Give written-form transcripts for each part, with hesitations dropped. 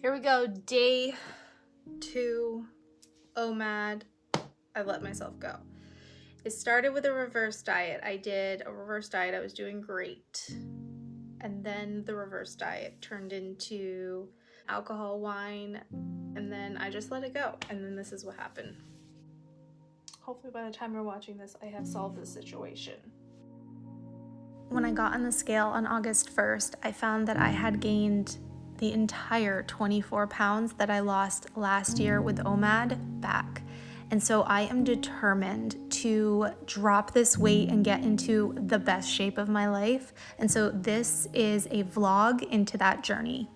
Here we go, day 2, OMAD. I let myself go. It started with a reverse diet. I did a reverse diet, I was doing great. And then the reverse diet turned into alcohol, wine, and then I just let it go. And then this is what happened. Hopefully by the time you're watching this, I have solved the situation. When I got on the scale on August 1st, I found that I had gained the entire 24 pounds that I lost last year with OMAD back. And so I am determined to drop this weight and get into the best shape of my life. And so this is a vlog into that journey.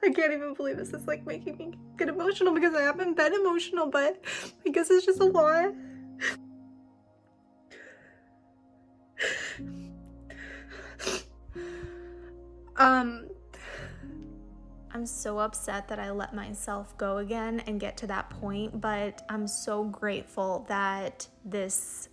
I can't even believe this is like making me get emotional because I haven't been emotional, but I guess it's just a lot. I'm so upset that I let myself go again and get to that point, but I'm so grateful that this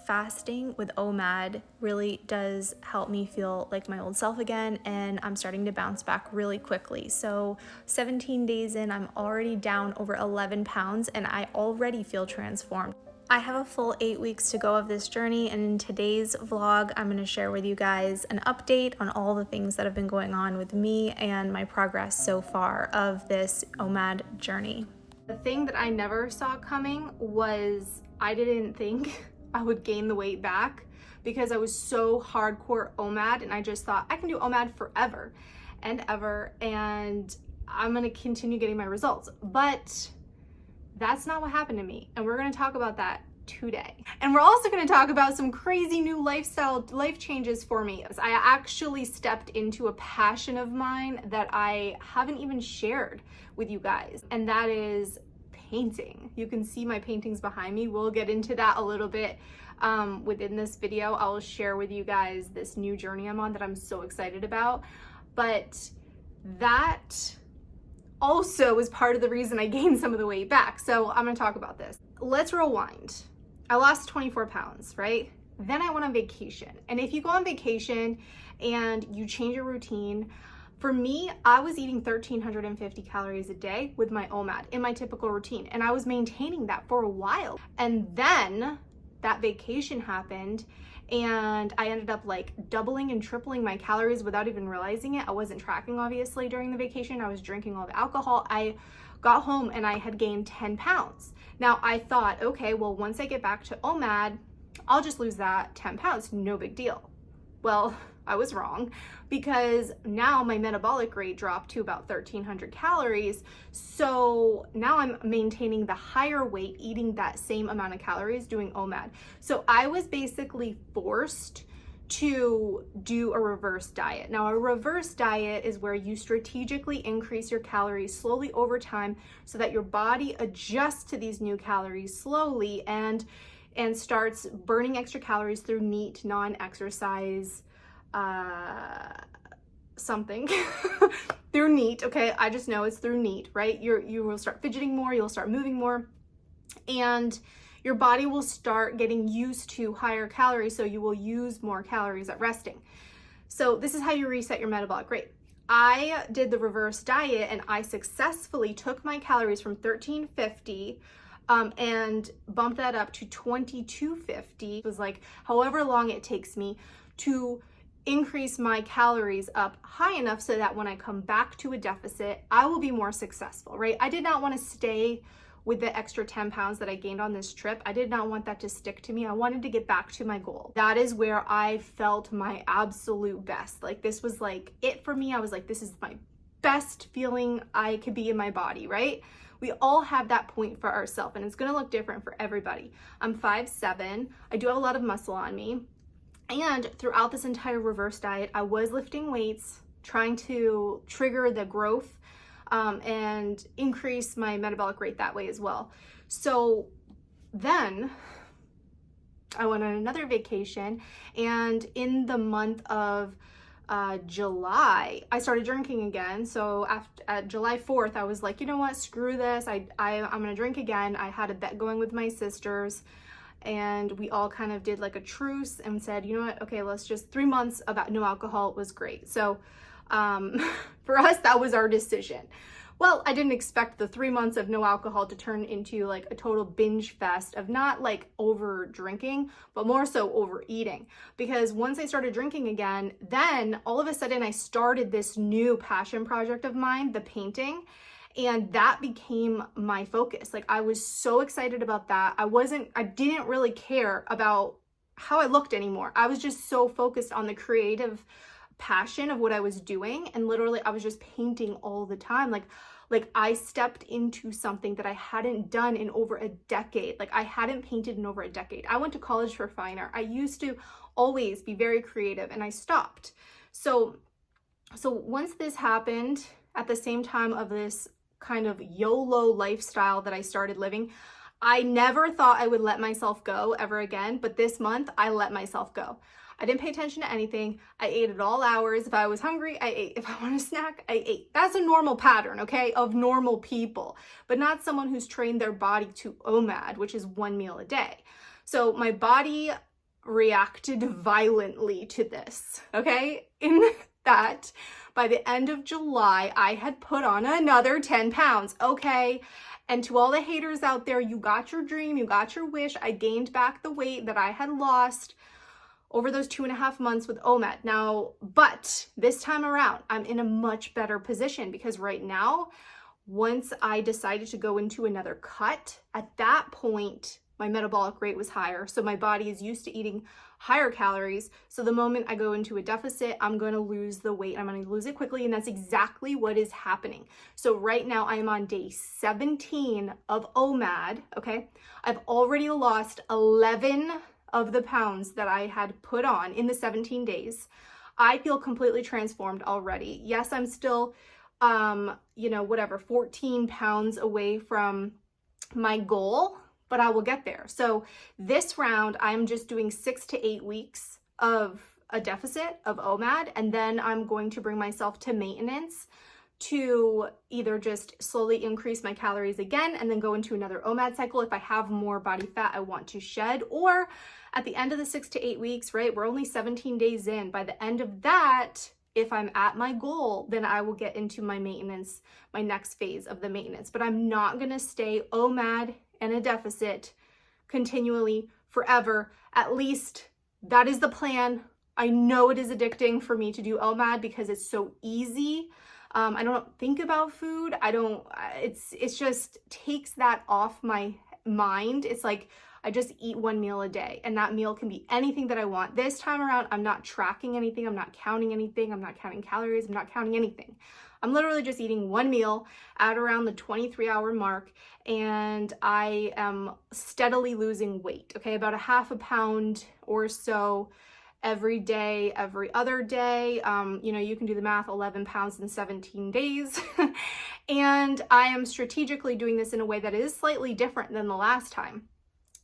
fasting with OMAD really does help me feel like my old self again, and I'm starting to bounce back really quickly. So 17 days in, I'm already down over 11 pounds and I already feel transformed. I have a full 8 weeks to go of this journey, and in today's vlog, I'm going to share with you guys an update on all the things that have been going on with me and my progress so far of this OMAD journey. The thing that I never saw coming was I didn't think I would gain the weight back because I was so hardcore OMAD, and I just thought I can do OMAD forever and ever, and I'm going to continue getting my results. But that's not what happened to me, and we're going to talk about that today. And we're also going to talk about some crazy new life changes for me. I actually stepped into a passion of mine that I haven't even shared with you guys, and that is painting. You can see my paintings behind me. We'll get into that a little bit within this video. I will share with you guys this new journey I'm on that I'm so excited about, but that also was part of the reason I gained some of the weight back. So I'm going to talk about this. Let's rewind. I lost 24 pounds, right? Then I went on vacation. And if you go on vacation and you change your routine, for me, I was eating 1,350 calories a day with my OMAD in my typical routine. And I was maintaining that for a while. And then that vacation happened, and I ended up like doubling and tripling my calories without even realizing it. I wasn't tracking, obviously, during the vacation. I was drinking all the alcohol. I got home and I had gained 10 pounds. Now I thought, okay, well, once I get back to OMAD, I'll just lose that 10 pounds, no big deal. Well, I was wrong, because now my metabolic rate dropped to about 1,300 calories. So now I'm maintaining the higher weight, eating that same amount of calories, doing OMAD. So I was basically forced to do a reverse diet. Now, a reverse diet is where you strategically increase your calories slowly over time so that your body adjusts to these new calories slowly and starts burning extra calories through NEAT, non-exercise something through NEAT. Okay, I just know it's through NEAT, right? You will start fidgeting more, you'll start moving more, and your body will start getting used to higher calories, so you will use more calories at resting. So this is how you reset your metabolic rate. I did the reverse diet and I successfully took my calories from 1,350 and bumped that up to 2,250. It was like however long it takes me to increase my calories up high enough so that when I come back to a deficit, I will be more successful, right? I did not want to stay with the extra 10 pounds that I gained on this trip. I did not want that to stick to me. I wanted to get back to my goal. That is where I felt my absolute best. Like, this was like it for me. I was like, this is my best feeling I could be in my body, right? We all have that point for ourselves, and it's going to look different for everybody. I'm 5'7". I do have a lot of muscle on me. And throughout this entire reverse diet, I was lifting weights, trying to trigger the growth and increase my metabolic rate that way as well. So then I went on another vacation, and in the month of July, I started drinking again. So at July 4th, I was like, you know what, screw this. I'm gonna drink again. I had a bet going with my sisters, and we all kind of did like a truce and said, you know what, okay, let's just 3 months about no alcohol was great. So for us, that was our decision. Well, I didn't expect the 3 months of no alcohol to turn into like a total binge fest of not like over drinking, but more so overeating. Because once I started drinking again, then all of a sudden I started this new passion project of mine, the painting. And that became my focus. Like, I was so excited about that. I didn't really care about how I looked anymore. I was just so focused on the creative passion of what I was doing. And literally I was just painting all the time. Like I stepped into something that I hadn't done in over a decade. Like, I hadn't painted in over a decade. I went to college for fine art. I used to always be very creative, and I stopped. So once this happened, at the same time of this kind of YOLO lifestyle that I started living, I never thought I would let myself go ever again, but this month I let myself go. I didn't pay attention to anything. I ate at all hours. If I was hungry, I ate. If I want a snack, I ate. That's a normal pattern, okay, of normal people, but not someone who's trained their body to OMAD, which is 1 meal a day. So my body reacted violently to this, okay? In that, by the end of July, I had put on another 10 pounds, okay? And to all the haters out there, you got your dream, you got your wish. I gained back the weight that I had lost over those 2.5 months with OMAD. Now, but this time around, I'm in a much better position, because right now, once I decided to go into another cut, at that point, my metabolic rate was higher. So my body is used to eating higher calories. So the moment I go into a deficit, I'm going to lose the weight. I'm going to lose it quickly. And that's exactly what is happening. So right now I am on day 17 of OMAD. Okay. I've already lost 11 of the pounds that I had put on in the 17 days. I feel completely transformed already. Yes, I'm still, 14 pounds away from my goal, but I will get there. So this round, I'm just doing 6 to 8 weeks of a deficit of OMAD, and then I'm going to bring myself to maintenance to either just slowly increase my calories again and then go into another OMAD cycle if I have more body fat I want to shed, or at the end of the 6 to 8 weeks, right? We're only 17 days in. By the end of that, if I'm at my goal, then I will get into my maintenance, my next phase of the maintenance. But I'm not going to stay OMAD and a deficit continually forever. At least that is the plan. I know it is addicting for me to do OMAD because it's so easy. I don't think about food. It's just takes that off my mind. It's like I just eat 1 meal a day, and that meal can be anything that I want. This time around, I'm not tracking anything. I'm not counting anything. I'm not counting calories. I'm not counting anything. I'm literally just eating 1 meal at around the 23-hour mark, and I am steadily losing weight, okay? About 0.5 pound or so every day, every other day. You can do the math, 11 pounds in 17 days. And I am strategically doing this in a way that is slightly different than the last time.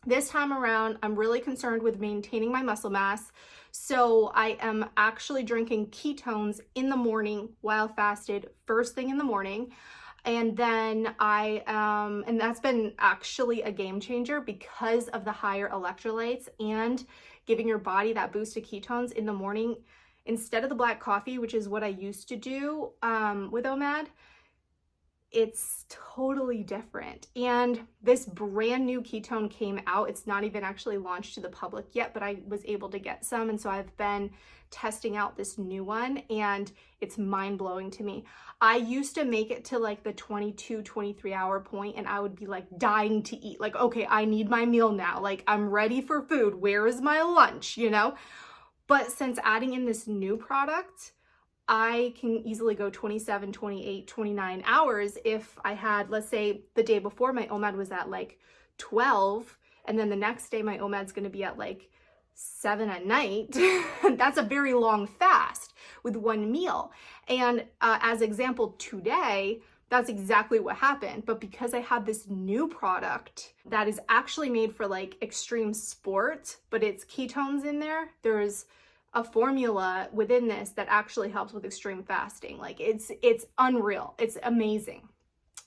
This time around, I'm really concerned with maintaining my muscle mass. So I am actually drinking ketones in the morning while fasted, first thing in the morning. And then and that's been actually a game changer because of the higher electrolytes and giving your body that boost of ketones in the morning instead of the black coffee, which is what I used to do with OMAD. It's totally different. And this brand new ketone came out. It's not even actually launched to the public yet, but I was able to get some. And so I've been testing out this new one, and it's mind-blowing to me. I used to make it to like the 22, 23-hour point, and I would be like dying to eat. Like, okay, I need my meal now. Like, I'm ready for food. Where is my lunch, But since adding in this new product, I can easily go 27, 28, 29 hours if I had, let's say the day before my OMAD was at like 12, and then the next day my OMAD's going to be at like 7 at night. That's a very long fast with 1 meal. And as example, today, that's exactly what happened. But because I have this new product that is actually made for like extreme sport, but it's ketones in there, there's a formula within this that actually helps with extreme fasting. Like it's unreal. It's amazing.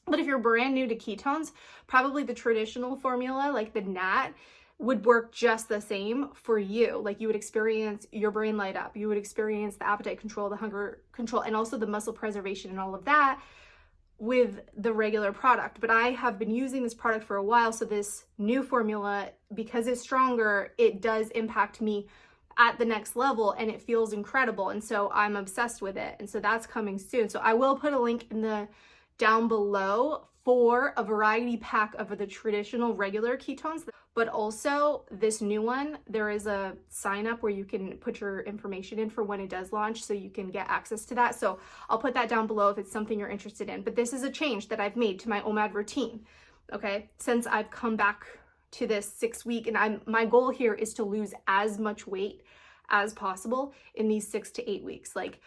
But if you're brand new to ketones, probably the traditional formula, like the NAT, would work just the same for you. Like you would experience your brain light up, you would experience the appetite control, the hunger control, and also the muscle preservation and all of that with the regular product. But I have been using this product for a while, so this new formula, because it's stronger, it does impact me at the next level and it feels incredible. And so I'm obsessed with it. And so that's coming soon. So I will put a link in the down below for a variety pack of the traditional regular ketones, but also this new one. There is a sign up where you can put your information in for when it does launch, so you can get access to that. So I'll put that down below if it's something you're interested in. But this is a change that I've made to my OMAD routine, okay, since I've come back to this 6 week, and my goal here is to lose as much weight as possible in these 6 to 8 weeks. Like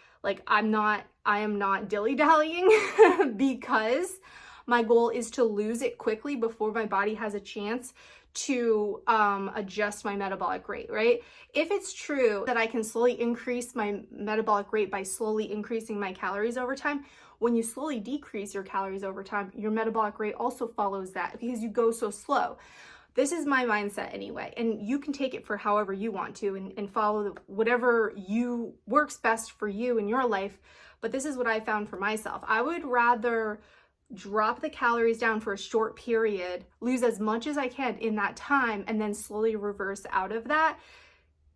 I am not dilly-dallying because my goal is to lose it quickly before my body has a chance to adjust my metabolic rate, right? If it's true that I can slowly increase my metabolic rate by slowly increasing my calories over time, when you slowly decrease your calories over time, your metabolic rate also follows that because you go so slow. This is my mindset anyway, and you can take it for however you want to and follow whatever works best for you in your life. But this is what I found for myself. I would rather drop the calories down for a short period, lose as much as I can in that time, and then slowly reverse out of that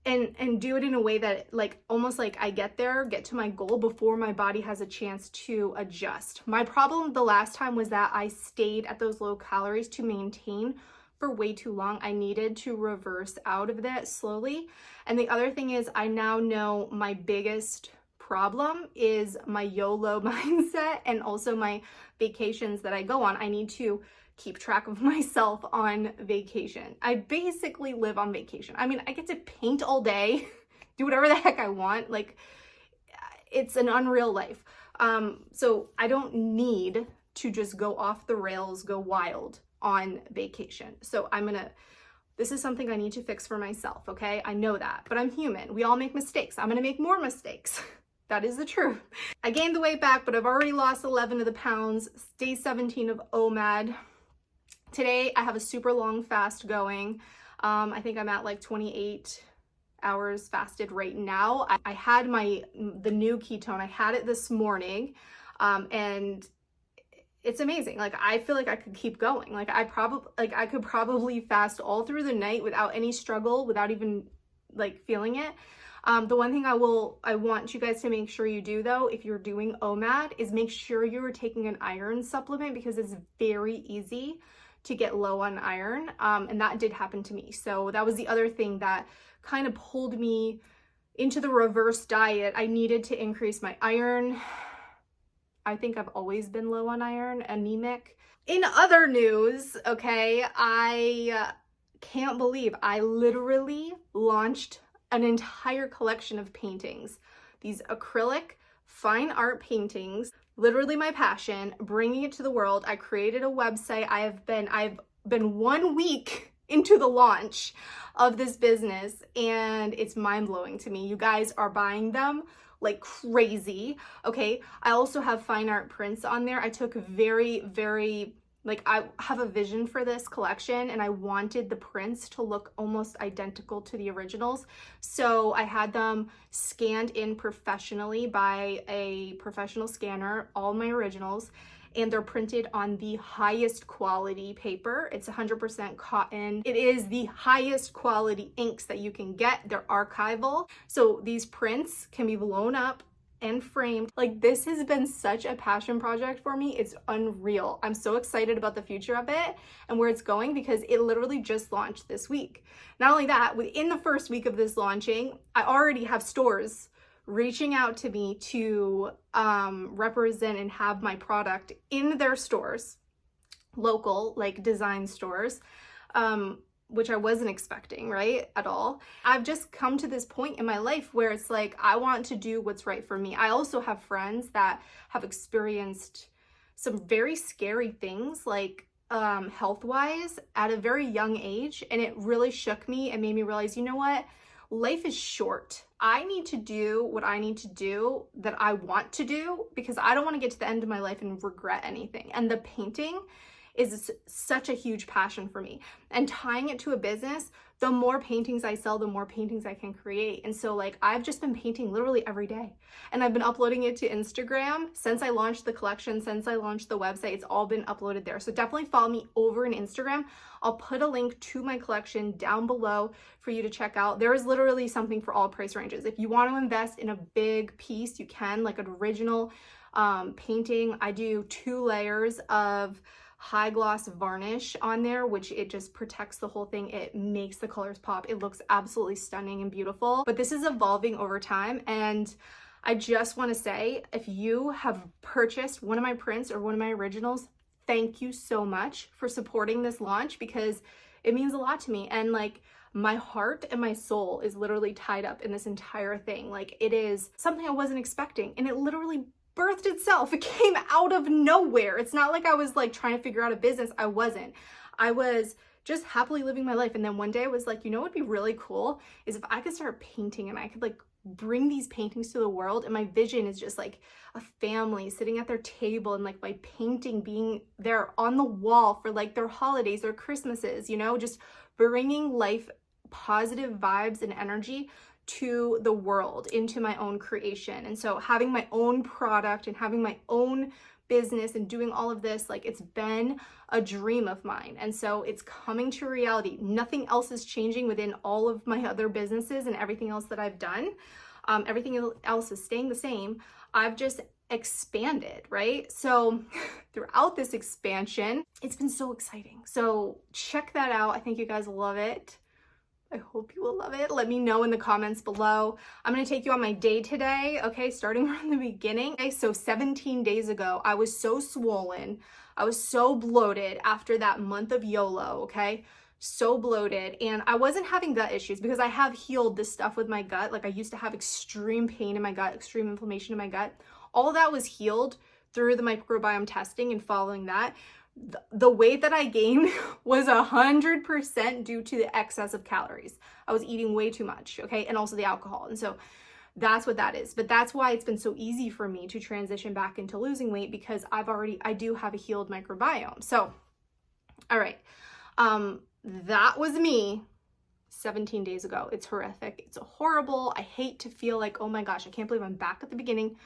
and do it in a way that almost like I get to my goal before my body has a chance to adjust. My problem the last time was that I stayed at those low calories to maintain for way too long. I needed to reverse out of that slowly. And the other thing is, I now know my biggest problem is my YOLO mindset and also my vacations that I go on. I need to keep track of myself on vacation. I basically live on vacation. I mean, I get to paint all day, do whatever the heck I want. Like, it's an unreal life. So I don't need to just go off the rails, go wild on vacation. So this is something I need to fix for myself, okay? I know that, but I'm human. We all make mistakes. I'm gonna make more mistakes. That is the truth. I gained the weight back, but I've already lost 11 of the pounds. Day 17 of OMAD. Today, I have a super long fast going. I think I'm at like 28 hours fasted right now. I had the new ketone. I had it this morning, and it's amazing. Like, I feel like I could keep going. Like, I could probably fast all through the night without any struggle, without even like feeling it. The one thing I want you guys to make sure you do though, if you're doing OMAD, is make sure you're taking an iron supplement, because it's very easy to get low on iron. And that did happen to me. So that was the other thing that kind of pulled me into the reverse diet. I needed to increase my iron. I think I've always been low on iron, anemic. In other news, okay, I can't believe I literally launched an entire collection of paintings. These acrylic fine art paintings, literally my passion, bringing it to the world. I created a website. I've been 1 week into the launch of this business, and it's mind-blowing to me. You guys are buying them like crazy. Okay, I also have fine art prints on there. I took I have a vision for this collection, and I wanted the prints to look almost identical to the originals. So I had them scanned in professionally by a professional scanner, all my originals, and they're printed on the highest quality paper. It's 100% cotton. It is the highest quality inks that you can get. They're archival. So these prints can be blown up and framed. Like, this has been such a passion project for me. It's unreal. I'm so excited about the future of it and where it's going, because it literally just launched this week. Not only that, within the first week of this launching, I already have stores reaching out to me to represent and have my product in their stores, local, like design stores, which I wasn't expecting, right, at all. I've just come to this point in my life where it's like, I want to do what's right for me. I also have friends that have experienced some very scary things, like health-wise, at a very young age, and it really shook me and made me realize, you know what? Life is short. I need to do what I need to do that I want to do, because I don't want to get to the end of my life and regret anything. And the painting is such a huge passion for me. And tying it to a business, the more paintings I sell, the more paintings I can create. And so like I've just been painting literally every day, and I've been uploading it to Instagram since I launched the collection, since I launched the website. It's all been uploaded there. So definitely follow me over in Instagram. I'll put a link to my collection down below for you to check out. There is literally something for all price ranges. If you want to invest in a big piece, you can, like an original painting. I do 2 layers of high gloss varnish on there, which it just protects the whole thing. It makes the colors pop. It looks absolutely stunning and beautiful. But this is evolving over time, and I just want to say, if you have purchased one of my prints or one of my originals, thank you so much for supporting this launch, because it means a lot to me. And like my heart and my soul is literally tied up in this entire thing. Like it is something I wasn't expecting, and it literally birthed itself. It came out of nowhere. It's not like I was like trying to figure out a business. I wasn't. I was just happily living my life. And then one day I was like, you know what would be really cool is if I could start painting, and I could like bring these paintings to the world. And my vision is just like a family sitting at their table, and like my painting being there on the wall for like their holidays or Christmases, you know, just bringing life, positive vibes and energy to the world, into my own creation. And so having my own product and having my own business and doing all of this, like it's been a dream of mine. And so it's coming to reality. Nothing else is changing within all of my other businesses and everything else that I've done. Everything else is staying the same. I've just expanded, right? So throughout this expansion, it's been so exciting. So check that out. I think you guys will love it. I hope you will love it. Let me know in the comments below. I'm going to take you on my day today, okay, starting from the beginning. Okay, so 17 days ago, I was so swollen. I was so bloated after that month of YOLO, okay? So bloated. And I wasn't having gut issues because I have healed this stuff with my gut. Like I used to have extreme pain in my gut, extreme inflammation in my gut. All of that was healed through the microbiome testing and following that. The weight that I gained was 100% due to the excess of calories. I was eating way too much, okay? And also the alcohol. And so that's what that is. But that's why it's been so easy for me to transition back into losing weight, because I do have a healed microbiome. So, all right. That was me 17 days ago. It's horrific. It's horrible. I hate to feel like, oh my gosh, I can't believe I'm back at the beginning.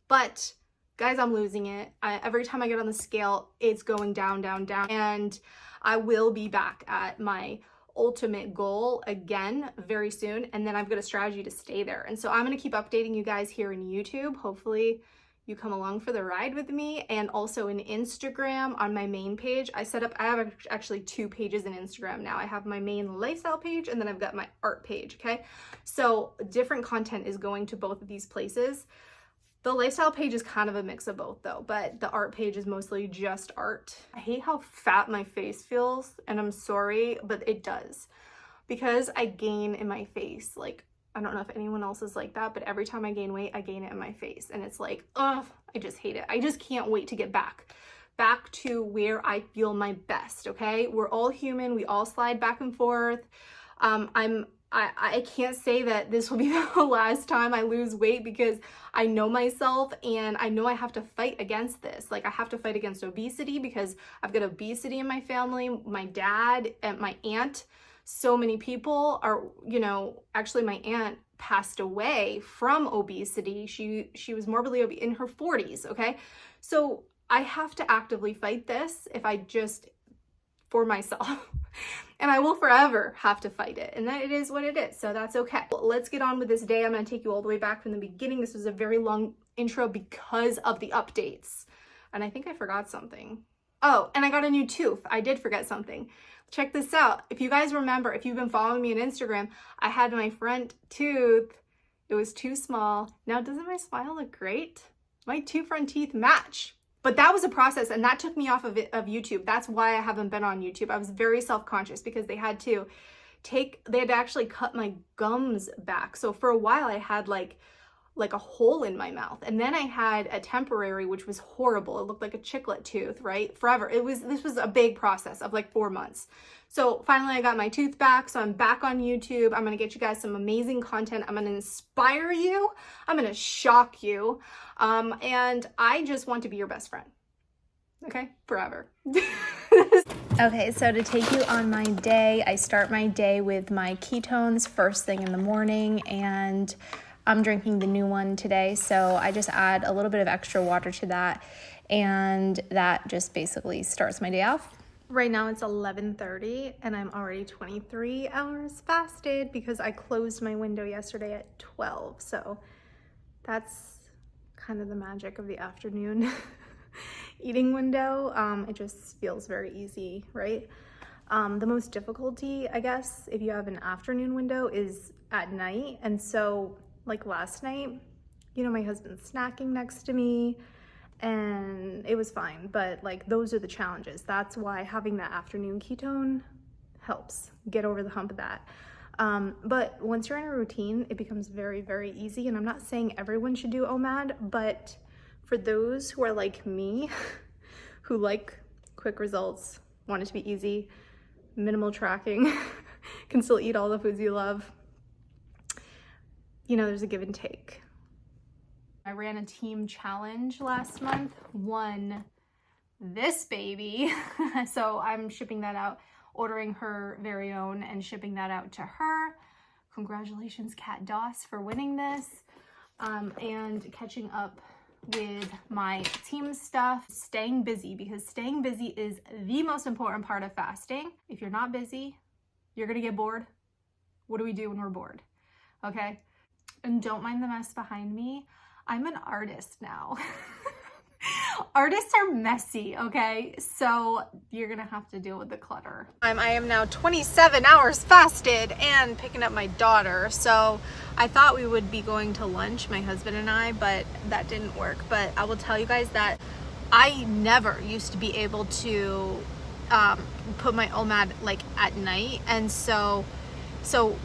But guys, I'm losing it. Every time I get on the scale, it's going down, down, down. And I will be back at my ultimate goal again very soon. And then I've got a strategy to stay there. And so I'm going to keep updating you guys here in YouTube. Hopefully you come along for the ride with me. And also in Instagram on my main page, I have actually 2 pages in Instagram now. I have my main lifestyle page, and then I've got my art page, okay? So different content is going to both of these places. The lifestyle page is kind of a mix of both though, but the art page is mostly just art. I hate how fat my face feels, and I'm sorry, but it does. Because I gain in my face, like, I don't know if anyone else is like that, but every time I gain weight, I gain it in my face. And it's like, ugh, I just hate it. I just can't wait to get back to where I feel my best, okay? We're all human. We all slide back and forth. I can't say that this will be the last time I lose weight, because I know myself and I know I have to fight against this. Like I have to fight against obesity, because I've got obesity in my family, my dad and my aunt. So many people are, you know, actually my aunt passed away from obesity. She was morbidly obese in her 40s, okay? So I have to actively fight this if I just for myself. And I will forever have to fight it. And that it is what it is. So that's okay. Well, let's get on with this day. I'm going to take you all the way back from the beginning. This was a very long intro because of the updates. And I think I forgot something. Oh, and I got a new tooth. I did forget something. Check this out. If you guys remember, if you've been following me on Instagram, I had my front tooth. It was too small. Now, doesn't my smile look great? My 2 front teeth match. But that was a process, and that took me off of YouTube. That's why I haven't been on YouTube. I was very self-conscious because they had to actually cut my gums back. So for a while I had like a hole in my mouth. And then I had a temporary, which was horrible. It looked like a chiclet tooth, right? Forever. This was a big process of like 4 months. So finally I got my tooth back. So I'm back on YouTube. I'm going to get you guys some amazing content. I'm going to inspire you. I'm going to shock you. And I just want to be your best friend. Okay? Forever. Okay, so to take you on my day, I start my day with my ketones first thing in the morning, and I'm drinking the new one today, so I just add a little bit of extra water to that, and that just basically starts my day off. Right now it's 11:30 and I'm already 23 hours fasted because I closed my window yesterday at 12, so that's kind of the magic of the afternoon eating window. It just feels very easy, right? The most difficulty, I guess, if you have an afternoon window is at night. And so like last night, you know, my husband's snacking next to me and it was fine, but like those are the challenges. That's why having that afternoon ketone helps get over the hump of that. But once you're in a routine, it becomes very, very easy. And I'm not saying everyone should do OMAD, but for those who are like me, who like quick results, want it to be easy, minimal tracking, can still eat all the foods you love, you know, there's a give and take. I ran a team challenge last month, won this baby. So I'm shipping that out, ordering her very own and shipping that out to her. Congratulations, Kat Doss, for winning this. And catching up with my team stuff, staying busy, because staying busy is the most important part of fasting. If you're not busy, you're gonna get bored. What do we do when we're bored? Okay? And don't mind the mess behind me. I'm an artist now. Artists are messy, okay? So you're gonna have to deal with the clutter. I am now 27 hours fasted and picking up my daughter. So I thought we would be going to lunch, my husband and I, but that didn't work. But I will tell you guys that I never used to be able to put my OMAD like at night. And so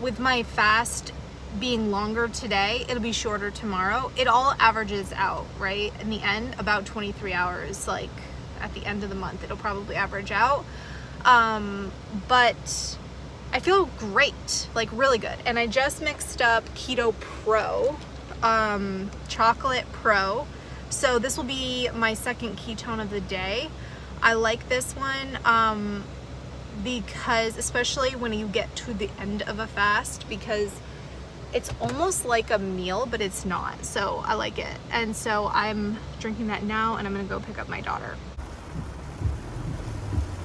with my fast being longer today, it'll be shorter tomorrow. It all averages out, right? In the end, about 23 hours, like at the end of the month, it'll probably average out. But I feel great, like really good. And I just mixed up Keto Pro, Chocolate Pro. So this will be my second ketone of the day. I like this one because especially when you get to the end of a fast, because it's almost like a meal, but it's not. So I like it. And so I'm drinking that now and I'm gonna go pick up my daughter.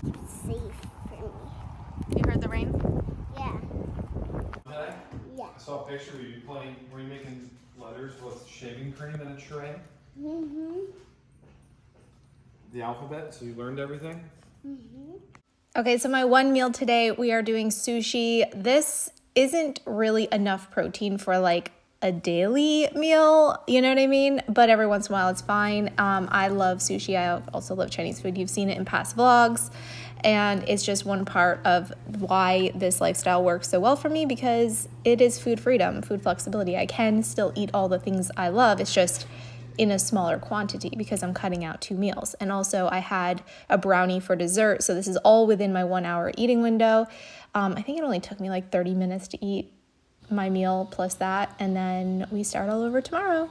It's safe for me. You heard the rain? Yeah. Today? Yeah. I saw a picture of you playing, were you making letters with shaving cream and a tray? Mm-hmm. The alphabet, so you learned everything? Mm-hmm. Okay, so my one meal today, we are doing sushi. This isn't really enough protein for like a daily meal, you know what I mean? But every once in a while it's fine. I love sushi. I also love Chinese food. You've seen it in past vlogs. And it's just one part of why this lifestyle works so well for me, because it is food freedom, food flexibility. I can still eat all the things I love. It's just in a smaller quantity because I'm cutting out 2 meals. And also I had a brownie for dessert. So this is all within my 1 hour eating window. I think it only took me like 30 minutes to eat my meal plus that. And then we start all over tomorrow.